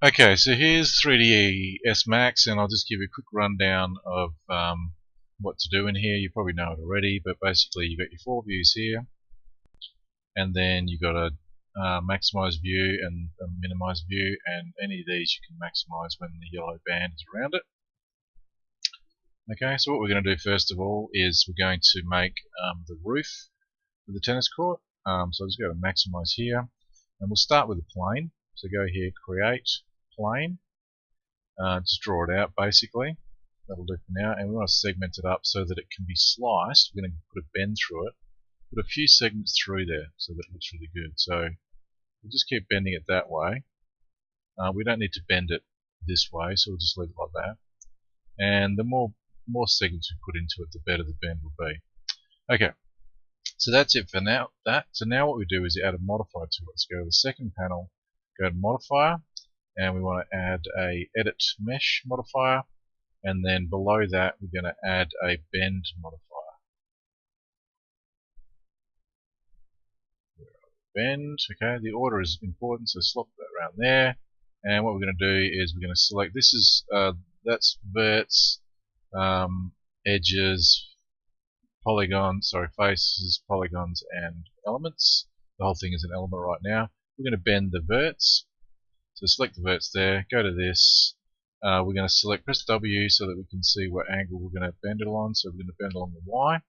Okay, so here's 3ds Max, and I'll just give you a quick rundown of what to do in here. You probably know it already, but basically you've got your 4 views here, and then you've got a maximize view and a minimize view, and any of these you can maximize when the yellow band is around it. Okay, so what we're going to do first of all is we're going to make the roof for the tennis court. So I'll just go to maximize here, and we'll start with a plane. So go here, create plane. Just draw it out basically. That'll do for now, and we want to segment it up so that it can be sliced. We're going to put a bend through it, put a few segments through there so that it looks really good. So we'll just keep bending it that way. We don't need to bend it this way, so we'll just leave it like that. And the more segments we put into it, the better the bend will be. Okay, so that's it for now. So now what we do is add a modifier to it. Let's go to the second panel, go to modifier, and we want to add a edit mesh modifier, and then below that we're going to add a bend modifier. Bend, okay, the order is important, so slot that around there. And what we're going to do is we're going to select, this is that's verts, edges, polygons, faces, polygons, and elements. The whole thing is an element right now. We're going to bend the verts. So select the verts there, go to this. We're going to select, press W so that we can see what angle we're going to bend it along. So we're going to bend along the Y.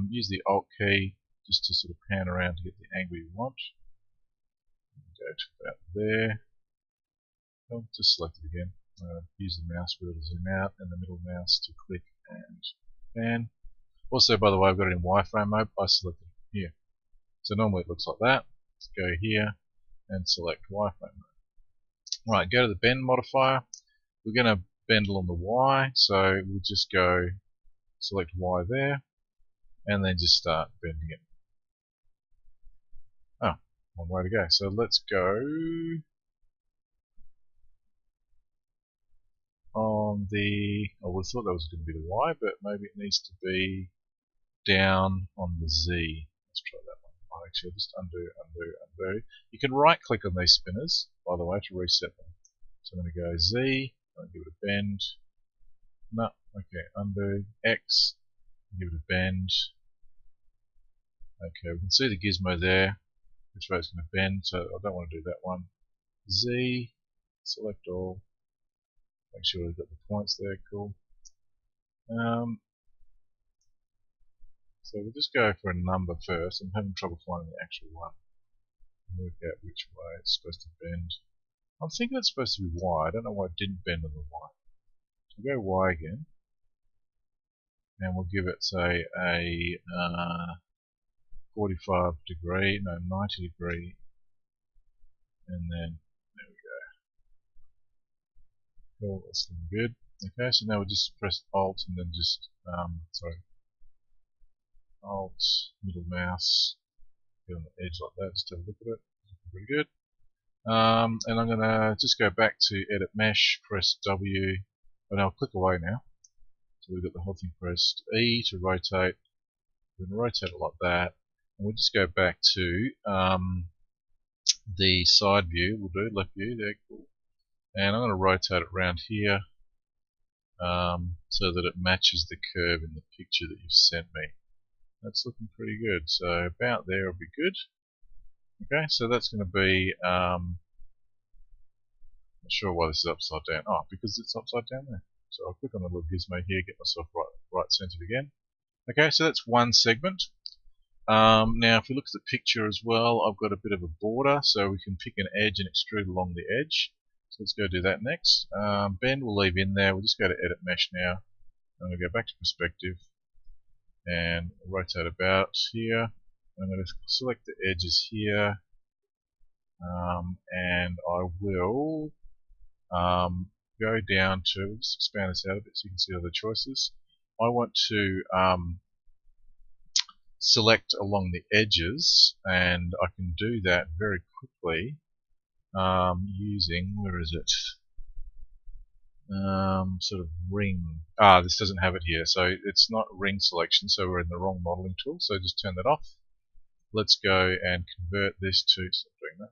Use the Alt key just to sort of pan around to get the angle you want. Go to about there. Oh, just select it again. Use the mouse wheel to zoom out and the middle mouse to click and pan. Also, by the way, I've got it in wireframe mode. I selected it here. So normally it looks like that. Let's go here and select wireframe mode. Right, go to the bend modifier. We're going to bend along the Y, so we'll just go select Y there, and then just start bending it. Oh, one way to go. So let's go on the, I would have thought that was going to be the Y, but maybe it needs to be down on the Z. Let's try that one. I'll actually just undo. You can right click on these spinners, by the way, to reset them. So I'm going to go Z, I'm going to give it a bend. No, okay, undo, X, give it a bend. Okay, we can see the gizmo there, which way it's going to bend, so I don't want to do that one. Z, select all, make sure we've got the points there, cool. So we'll just go for a number first. I'm having trouble finding the actual one. Work out which way it's supposed to bend. I'm thinking it's supposed to be Y. I don't know why it didn't bend on the Y. So we'll go Y again. And we'll give it, say, a 45 degree, no, 90 degree. And then, there we go. Cool, that's looking good. Okay, so now we'll just press Alt and then just, Alt, middle mouse, get on the edge like that, just have a look at it. Pretty good. And I'm going to just go back to Edit Mesh, press W, and I'll click away now. So we've got the whole thing pressed. E to rotate. We're going to rotate it like that. And we'll just go back to the side view. We'll do left view there, cool. And I'm going to rotate it around here so that it matches the curve in the picture that you've sent me. That's looking pretty good. So about there will be good. Okay, so that's going to be, not sure why this is upside down. Oh, because it's upside down there. So I'll click on the little gizmo here, get myself right centered again. Okay, so that's one segment. Now if we look at the picture as well, I've got a bit of a border, so we can pick an edge and extrude along the edge. So let's go do that next. Bend we'll leave in there. We'll just go to Edit Mesh now. I'm going to go back to Perspective and rotate about here. I'm going to select the edges here, and I will go down to, just expand this out a bit so you can see other choices. I want to select along the edges, and I can do that very quickly using, where is it? Sort of ring. This doesn't have it here, so it's not ring selection, so we're in the wrong modeling tool, so just turn that off. Let's go and convert this to, stop doing that.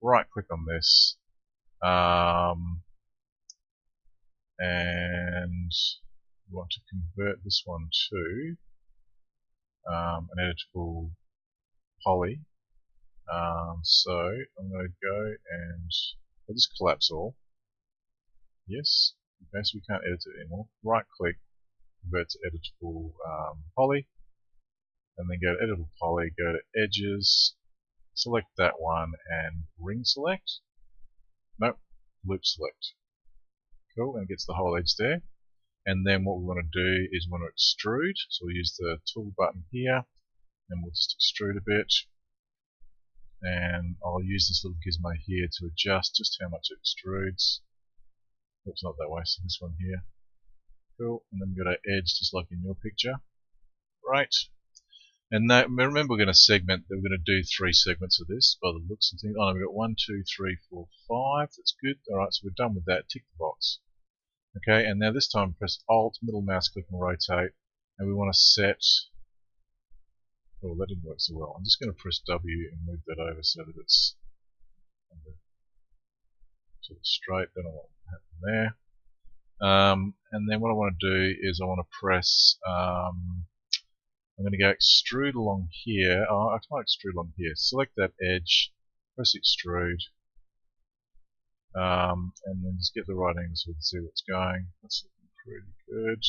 Right click on this, and we want to convert this one to an editable poly. So I'm going to go and I'll just collapse all. Yes. Okay, so we can't edit it anymore. Right click, convert to editable poly, and then go to editable poly, go to edges, select that one and ring select. Nope, loop select. Cool, and it gets the whole edge there. And then what we want to do is we want to extrude. So we'll use the tool button here, and we'll just extrude a bit. And I'll use this little gizmo here to adjust just how much it extrudes. Oops, not that way, so this one here. Cool, and then we've got our edge just like in your picture. Right. And now, remember we're going to segment, we're going to do 3 segments of this by the looks and things. Oh no, we've got 1, 2, 3, 4, 5. That's good. Alright, so we're done with that. Tick the box. Okay, and now this time press Alt, middle mouse click and rotate. And we want to set... Oh, that didn't work so well. I'm just going to press W and move that over so that it's sort of straight. Don't know what happened there. And then what I want to do is I want to press... I'm going to go extrude along here. Oh, I can't extrude along here. Select that edge, press extrude, and then just get the right angle so we can see what's going. That's looking pretty good.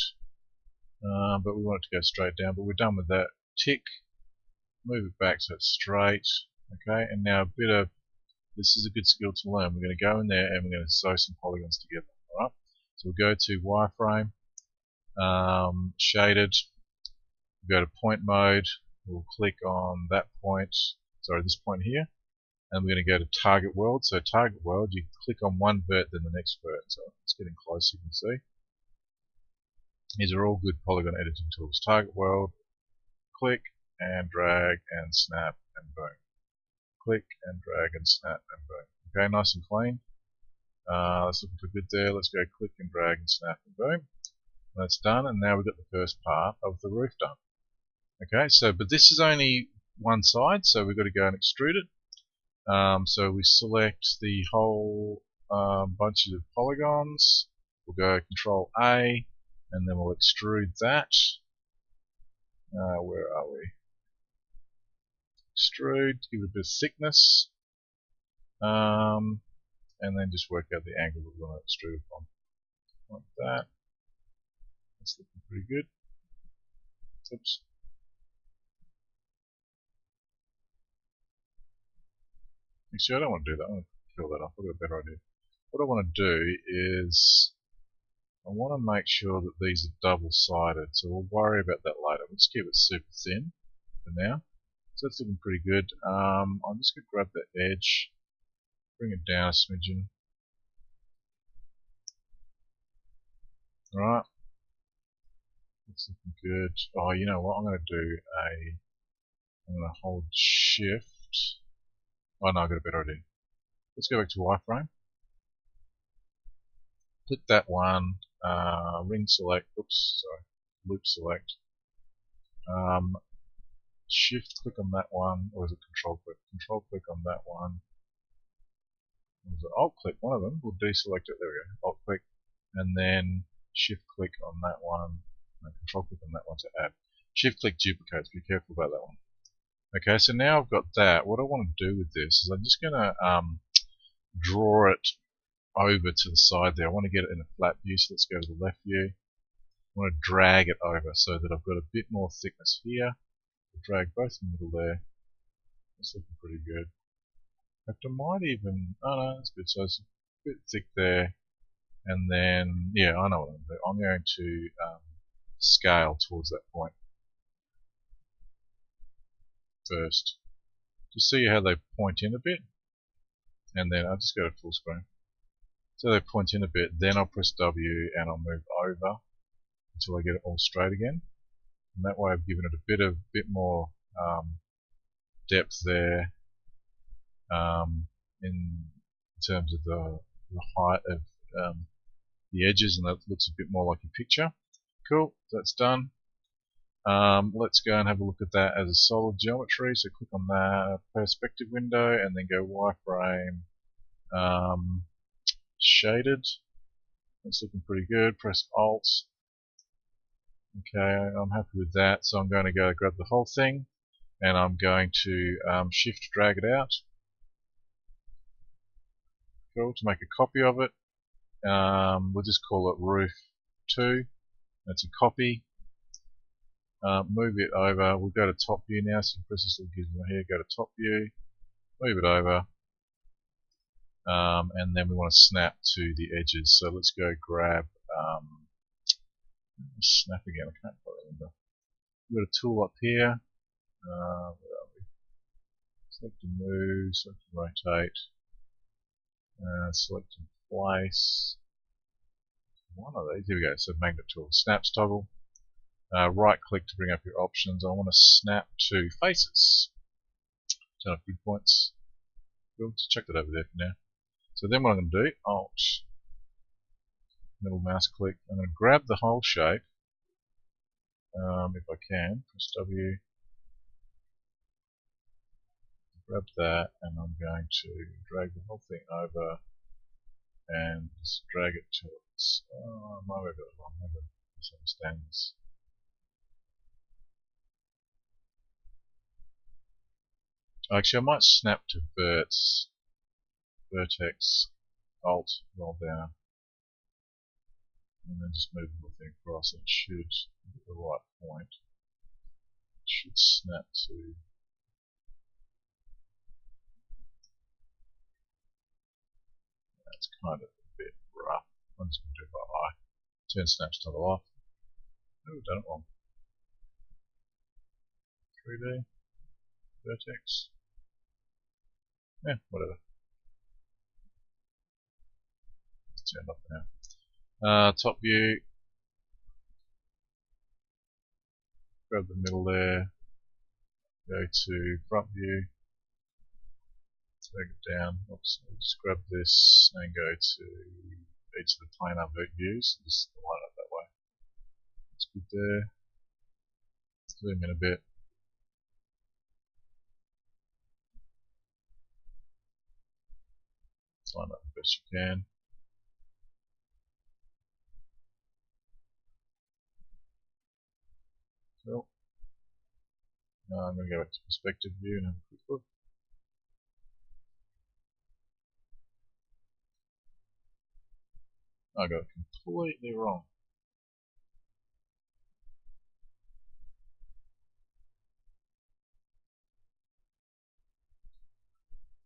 But we want it to go straight down, but we're done with that. Tick, move it back so it's straight. Okay, and now this is a good skill to learn. We're going to go in there and we're going to sew some polygons together. Alright, so we'll go to wireframe, shaded. Go to point mode, we'll click on that point, sorry, this point here, and we're going to go to target world. So target world, you click on one vert, then the next vert. So it's getting close, you can see. These are all good polygon editing tools. Target world, click and drag and snap and boom. Click and drag and snap and boom. Okay, nice and clean. That's looking good there. Let's go click and drag and snap and boom. That's done, and now we've got the first part of the roof done. Okay, so but this is only one side, so we've got to go and extrude it. So we select the whole bunch of polygons. We'll go Control A, and then we'll extrude that. Where are we? Extrude, give it a bit of thickness, and then just work out the angle that we want to extrude it on. Like that. That's looking pretty good. Oops. Actually, I don't want to do that. I want to fill that up. I've got a better idea. What I want to do is I want to make sure that these are double-sided. So we'll worry about that later. Let's keep it super thin for now. So that's looking pretty good. I'm just going to grab that edge, bring it down a smidgen. Alright. That's looking good. Oh, you know what? I'm going to hold Shift. Oh no, I've got a better idea. Let's go back to wireframe. Click that one, ring select, oops, sorry, loop select. Shift click on that one, or is it control click? Control click on that one. Or is it alt click? One of them. We'll deselect it, there we go. Alt click, and then shift click on that one, and control click on that one to add. Shift click duplicates, be careful about that one. Okay, so now I've got that. What I want to do with this is I'm just going to draw it over to the side there. I want to get it in a flat view, so let's go to the left view. I want to drag it over so that I've got a bit more thickness here. I'll drag both in the middle there. That's looking pretty good. In fact, I might even, oh no, that's good. So it's a bit thick there. And then, yeah, I know what I'm going to do. I'm going to scale towards that point first. Just see how they point in a bit. And then I'll just go to full screen. So they point in a bit, then I'll press W and I'll move over until I get it all straight again. And that way I've given it a bit more depth there in terms of the height of the edges, and that looks a bit more like a picture. Cool, that's done. Let's go and have a look at that as a solid geometry. So click on that perspective window and then go wireframe, shaded. That's looking pretty good. Press Alt. Okay, I'm happy with that, so I'm going to go grab the whole thing and I'm going to shift drag it out. Cool, to make a copy of it. We'll just call it roof 2. That's a copy. Move it over. We'll go to top view now, so you can press this little gizmo here, go to top view, move it over, and then we want to snap to the edges. So let's go grab snap again, I can't quite remember. We've got a tool up here. Where are we? Select and move, select and rotate, select and place. One of these, here we go, so magnet tool, snaps toggle. Right click to bring up your options. I want to snap to faces. Turn off grid points. Cool, just check that over there for now. So then what I'm going to do, Alt, middle mouse click, I'm going to grab the whole shape, if I can, press W, grab that, and I'm going to drag the whole thing over and just drag it to its, I might have got it wrong, maybe I misunderstand this. Actually, I might snap to vertex, Alt, roll down, and then just move the whole thing across. It should be at the right point. It should snap to. That's kind of a bit rough. I'm just going to do it by eye. Turn snaps toggle off. Oh, done it wrong. 3D, vertex. Yeah, whatever. It's turned off now. Top view. Grab the middle there. Go to front view. Drag it down. Oops, I'll just grab this and go to each of the planar views. Just line up that way. That's good there. Zoom in a bit. Line up the best you can. Cool. Now I'm going to go back to perspective view and have a quick look. I got it completely wrong.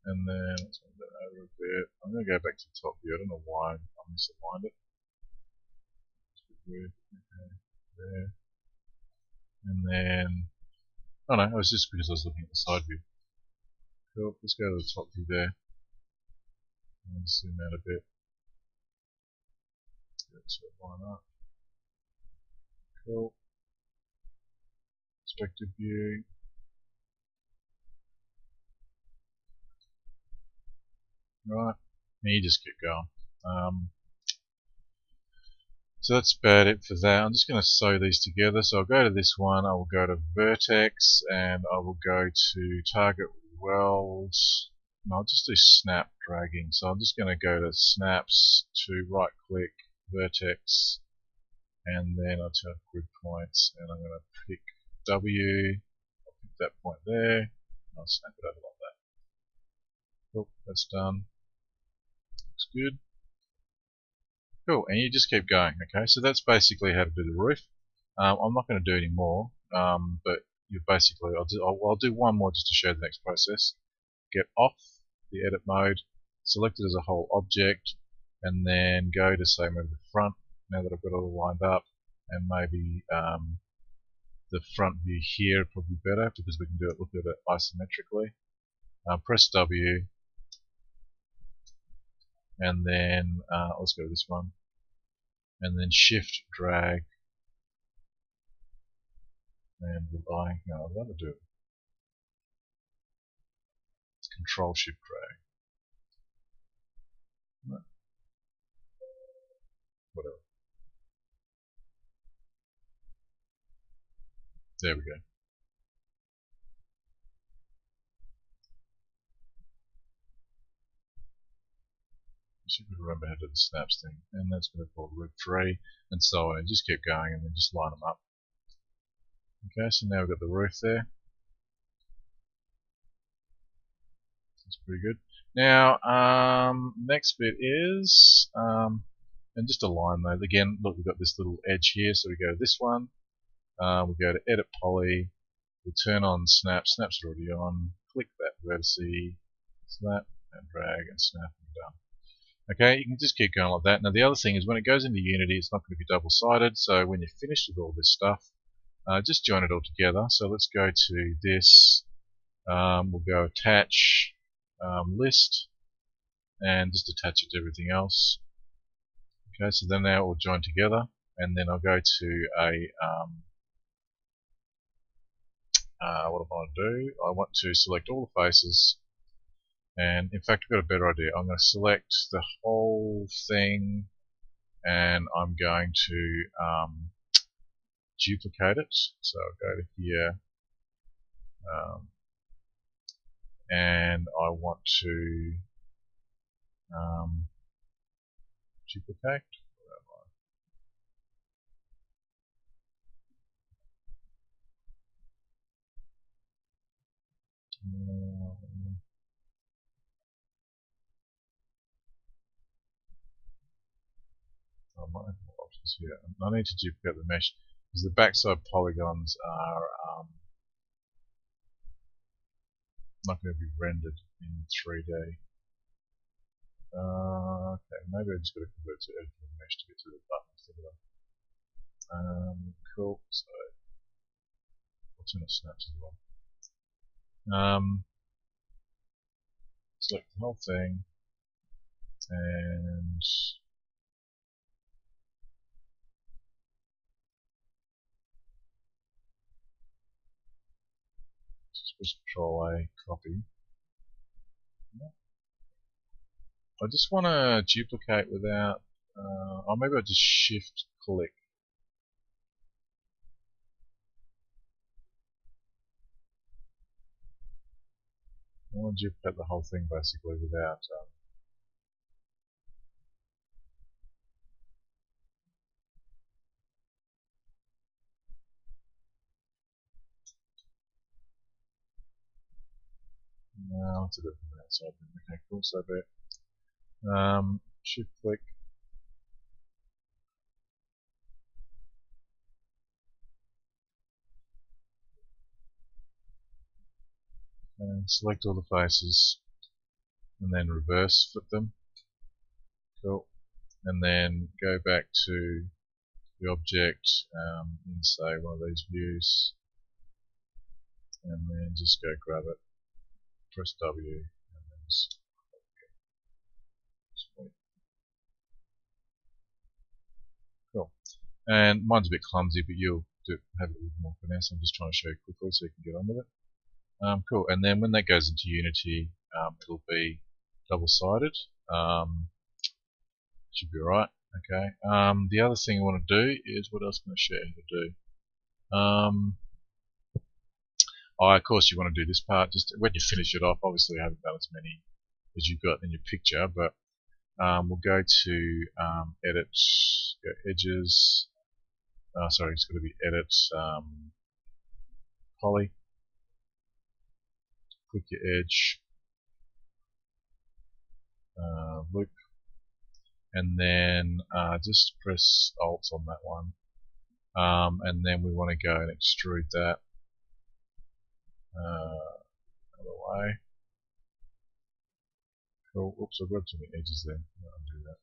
And then let's move that over a bit. I'm going to go back to the top view. I don't know why I misaligned it. It's a bit weird. Okay, there. And then, oh no, it was just because I was looking at the side view. Cool, let's go to the top view there. And zoom out a bit. Get to line up. Cool. Perspective view. Right, and you just keep going. So that's about it for that. I'm just going to sew these together. So I'll go to this one, I will go to vertex, and I will go to target welds. No, I'll just do snap dragging. So I'm just going to go to snaps, to right click, vertex, and then I'll turn grid points, and I'm going to pick W. I'll pick that point there, and I'll snap it over like that. Cool, that's done. Looks good. Cool, and you just keep going. Okay, so that's basically how to do the roof. I'm not going to do any more, but you basically, I'll do one more just to show the next process. Get off the edit mode, select it as a whole object, and then go to say maybe the front. Now that I've got it all lined up, and maybe the front view here probably better because we can look at it isometrically. Press W. And then let's go to this one, and then shift drag, and I'd rather do it. It's control shift drag. No. Whatever. There we go. You should remember how to do the snaps thing, and that's going to be called root 3, and so on, and just keep going, and then just line them up. Okay, so now we've got the roof there. That's pretty good. Now, next bit is, and just align those. Again, look, we've got this little edge here, so we go to this one, we go to Edit Poly, we'll turn on Snap, Snap's already on, click that vertice, snap, and drag, and snap, and done. Okay, you can just keep going like that. Now the other thing is when it goes into Unity, it's not going to be double-sided, so when you're finished with all this stuff, just join it all together. So let's go to this, we'll go attach list, and just attach it to everything else. Okay, so then they're all joined together, and then I'll go to a, what I want to do, I want to select all the faces, and in fact I've got a better idea. I'm going to select the whole thing, and I'm going to duplicate it. So I'll go to here, and I want to duplicate. I might have more options here. I need to duplicate the mesh because the backside polygons are not going to be rendered in 3D. Okay, maybe I just got to convert to editing mesh to get to the button. Cool. So I'll turn off snaps as well. Select the whole thing and just press Control A, copy. I just want to duplicate without, or maybe I'll just shift click. I want to duplicate the whole thing basically without no, it's a bit from the outside. Okay, cool, so bit. Shift click. And select all the faces and then reverse flip them. Cool. And then go back to the object in say one of these views, and then just go grab it, press W, and then just cool. And mine's a bit clumsy, but you'll have it with more finesse. I'm just trying to show you quickly so you can get on with it. Cool. And then when that goes into Unity, it'll be double-sided. Should be right. Okay. The other thing I want to do is, what else can I show you how to do? Of course, you want to do this part just when you finish it off. Obviously, I haven't done as many as you've got in your picture, but we'll go to Edit, go Edges. Sorry, it's got to be Edit Poly. Click your edge, loop, and then just press Alt on that one, and then we want to go and extrude that other way. Cool. Oops, I've got too many edges there. I'll undo that.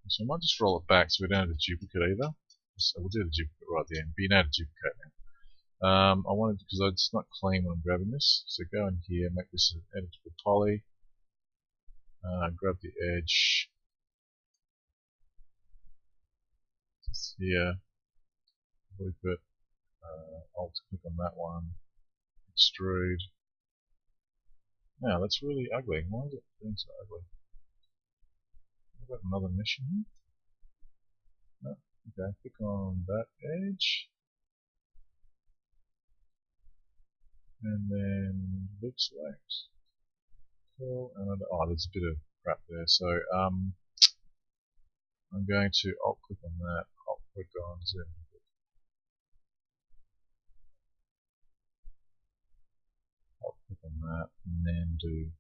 So I might just roll it back so we don't have a duplicate either. So we'll do the duplicate right at the end. But you know how to duplicate now. I wanted, because it's not clean when I'm grabbing this, so go in here, make this an editable poly, grab the edge, just here, loop it, Alt click on that one, extrude. Now that's really ugly. Why is it being so ugly? What about another mesh in here? No. Okay, click on that edge. And then loop select. Cool. And oh, there's a bit of crap there. So I'm going to alt click on that. Alt click on zoom. Alt click on that, and then do.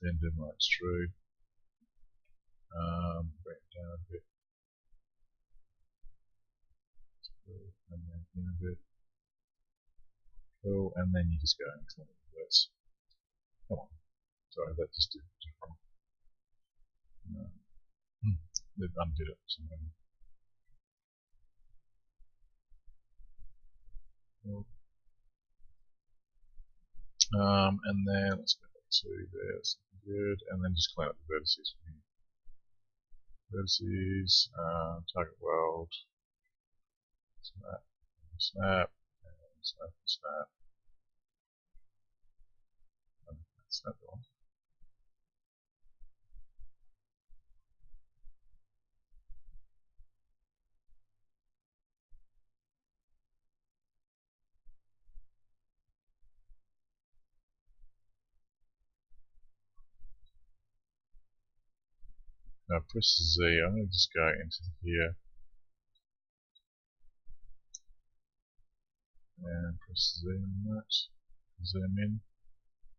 Then do my extrude. Bring it down a bit. And then in a bit. Cool. And then you just go and clean it worse. Come on. Sorry, that just did wrong. They've undid it somehow. Cool. And then let's go back to there. That's good. And then just clean up the vertices from here. Vertices, target world, snap, snap, and snap, snap. Snap the one. Now press Z. I'm going to just go into here and press Z on that. Zoom in,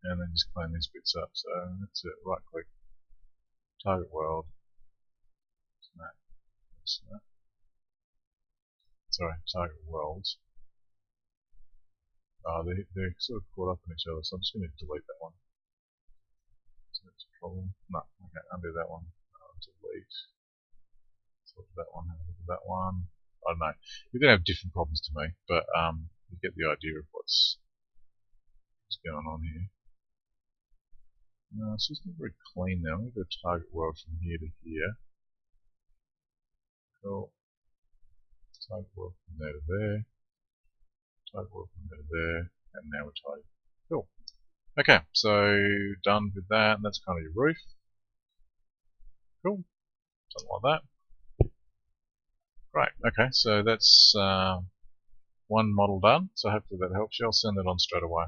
and then just clean these bits up. So that's it. Right click, target world, snap, snap. Sorry, target worlds. They're sort of caught up in each other, so I'm just going to delete that one. So that's a problem. No, okay, undo that one. Delete. Look at that one. Have a look at that one. I don't know. You're going to have different problems to me, but you get the idea of what's going on here. No, it's just not very clean now. I'm going to go target world from here to here. Cool. Target world from there to there. Target world from there to there. And now we're tidy. Cool. Okay, so done with that, and that's kind of your roof. Cool. Something like that. Great. Okay, so that's one model done. So hopefully that helps you. I'll send that on straight away.